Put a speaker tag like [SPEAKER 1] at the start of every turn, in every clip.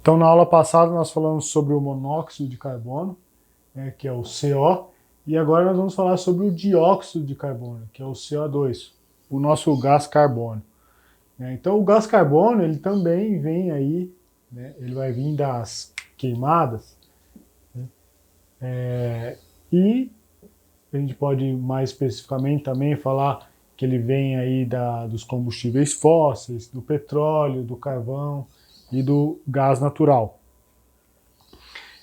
[SPEAKER 1] Então, na aula passada nós falamos sobre o monóxido de carbono, né, que é o CO, e agora nós vamos falar sobre o dióxido de carbono, que é o CO2, o nosso gás carbônico. Então, o gás carbônico ele também vem aí, né, ele vai vir das queimadas, né, e a gente pode mais especificamente também falar que ele vem aí dos combustíveis fósseis, do petróleo, do carvão e do gás natural.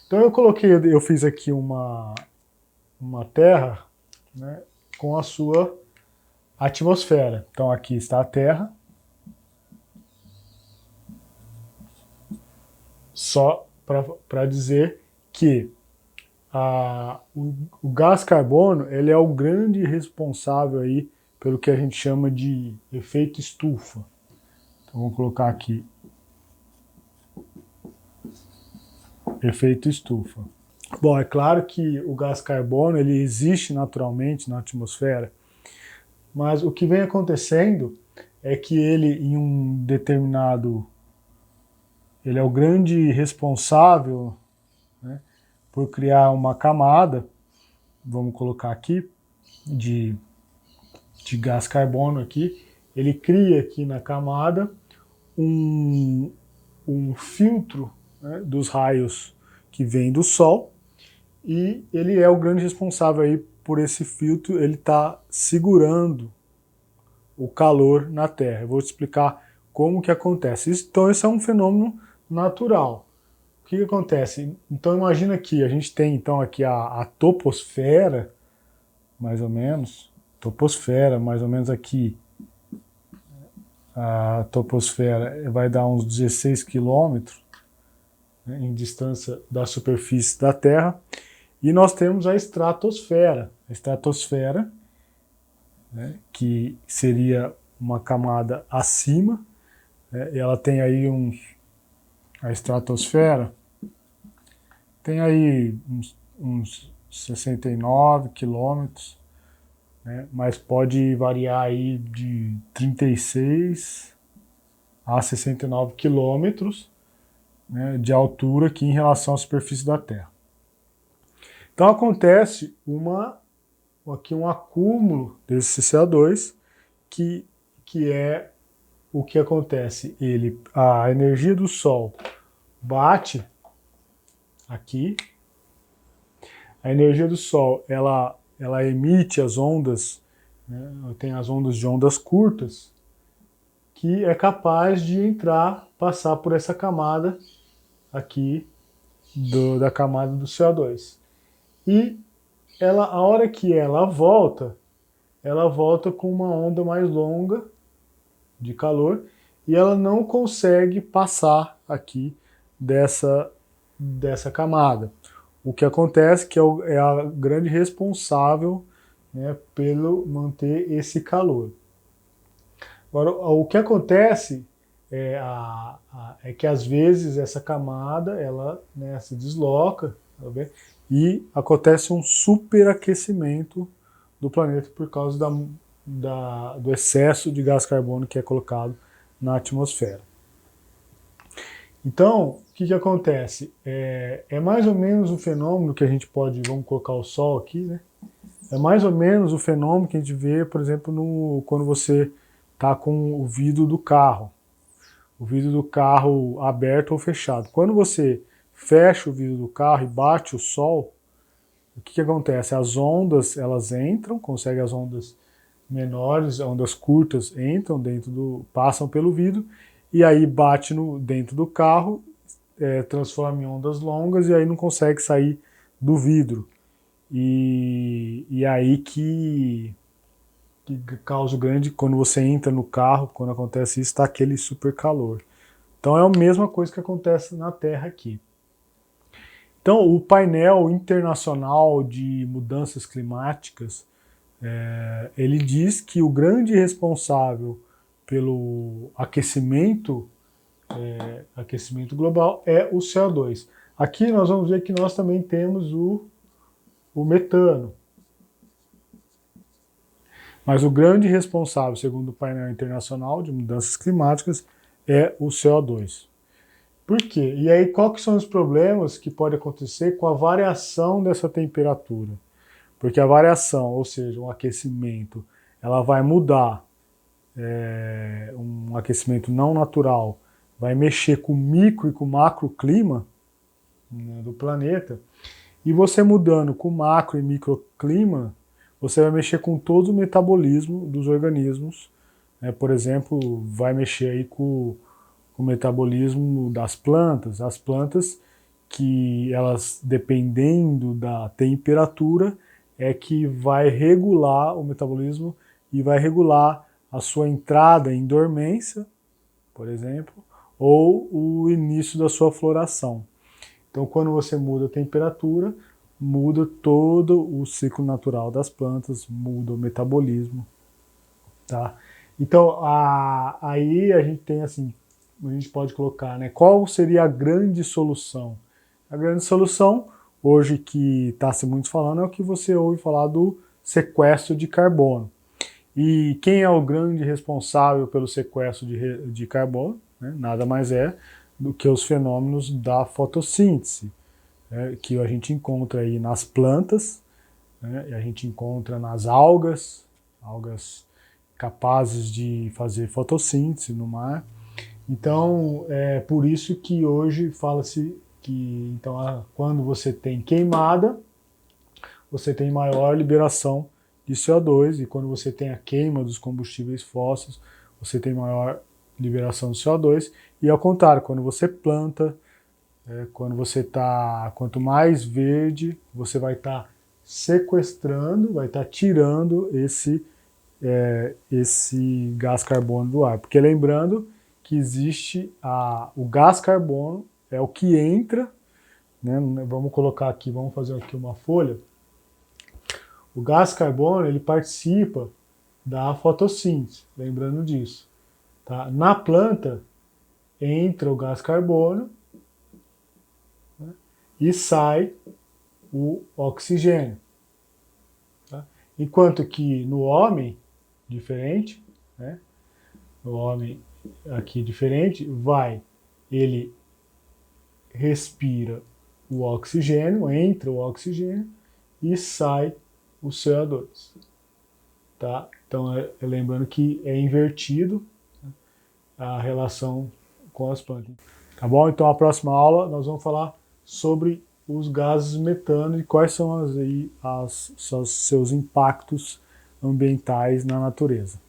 [SPEAKER 1] Então eu fiz aqui uma Terra, né, com a sua atmosfera. Então aqui está a Terra, só para dizer que o gás carbono ele é o grande responsável aí pelo que a gente chama de efeito estufa. Então vamos colocar aqui efeito estufa. Bom, é claro que o gás carbono ele existe naturalmente na atmosfera, mas o que vem acontecendo é que ele ele é o grande responsável, né, por criar uma camada, vamos colocar aqui, de gás carbono aqui. Ele cria aqui na camada um filtro, né, dos raios que vem do Sol, e ele é o grande responsável aí por esse filtro, ele está segurando o calor na Terra. Eu vou te explicar como que acontece. Então esse é um fenômeno natural. O que acontece? Então imagina que a gente tem então aqui a toposfera, mais ou menos aqui. A toposfera vai dar uns 16 quilômetros, né, em distância da superfície da Terra. E nós temos a estratosfera. A estratosfera, né, que seria uma camada acima, né, e ela tem aí a estratosfera tem aí uns 69 quilômetros, né, mas pode variar aí de 36 a 69 quilômetros, né, de altura aqui em relação à superfície da Terra. Então acontece aqui um acúmulo desse CO2 que é o que acontece. A energia do Sol bate aqui, a energia do Sol ela emite as ondas, né, tem as ondas de ondas curtas, que é capaz de passar por essa camada aqui da camada do CO2. E a hora que ela volta com uma onda mais longa de calor e ela não consegue passar aqui dessa camada. O que acontece que é a grande responsável, né, pelo manter esse calor. Agora, o que acontece é que às vezes essa camada ela, né, se desloca, tá vendo? E acontece um superaquecimento do planeta por causa do excesso de gás carbônico que é colocado na atmosfera. Então, o que acontece? É mais ou menos o fenômeno que a gente vamos colocar o Sol aqui, né? É mais ou menos o fenômeno que a gente vê, por exemplo, quando você está com o vidro do carro aberto ou fechado. Quando você fecha o vidro do carro e bate o sol, o que acontece? As ondas, elas entram, as ondas menores, ondas curtas entram passam pelo vidro, e aí bate dentro do carro, transforma em ondas longas, e aí não consegue sair do vidro. E aí que causa o grande, quando você entra no carro, quando acontece isso, está aquele super calor. Então é a mesma coisa que acontece na Terra aqui. Então o painel internacional de mudanças climáticas, ele diz que o grande responsável pelo aquecimento global é o CO2. Aqui nós vamos ver que nós também temos o metano. Mas o grande responsável, segundo o painel internacional de mudanças climáticas, é o CO2. Por quê? E aí, quais que são os problemas que podem acontecer com a variação dessa temperatura? Porque a variação, ou seja, um aquecimento, ela vai mudar, um aquecimento não natural, vai mexer com o micro e com o macroclima, né, do planeta, e você mudando com o macro e microclima, você vai mexer com todo o metabolismo dos organismos, né? Por exemplo, vai mexer aí com o metabolismo das plantas. As plantas que elas, dependendo da temperatura, é que vai regular o metabolismo e vai regular a sua entrada em dormência, por exemplo, ou o início da sua floração. Então, quando você muda a temperatura, muda todo o ciclo natural das plantas, muda o metabolismo, tá? Então, aí a gente tem assim, a gente pode colocar, né? Qual seria a grande solução? A grande solução, hoje que está se muito falando, é o que você ouve falar do sequestro de carbono. E quem é o grande responsável pelo sequestro de carbono? Né? Nada mais é do que os fenômenos da fotossíntese, né? Que a gente encontra aí nas plantas, né? E a gente encontra nas algas, algas capazes de fazer fotossíntese no mar. Então, é por isso que hoje fala-se que então, quando você tem queimada, você tem maior liberação de CO2, e quando você tem a queima dos combustíveis fósseis, você tem maior liberação de CO2, e ao contrário, quando você planta, quando você está, quanto mais verde, você vai estar sequestrando, vai estar tirando esse gás carbono do ar. Porque lembrando que existe o gás carbono, é o que entra, né, vamos colocar aqui, vamos fazer aqui uma folha. O gás carbono, ele participa da fotossíntese, lembrando disso. Tá? Na planta, entra o gás carbono, né, e sai o oxigênio. Tá? Enquanto que no homem, diferente, né? O homem aqui diferente, ele respira o oxigênio, entra o oxigênio e sai o CO2. Tá? Então, lembrando que é invertido, né, a relação com as plantas. Tá bom? Então, a próxima aula nós vamos falar sobre os gases metano e quais são seus impactos ambientais na natureza.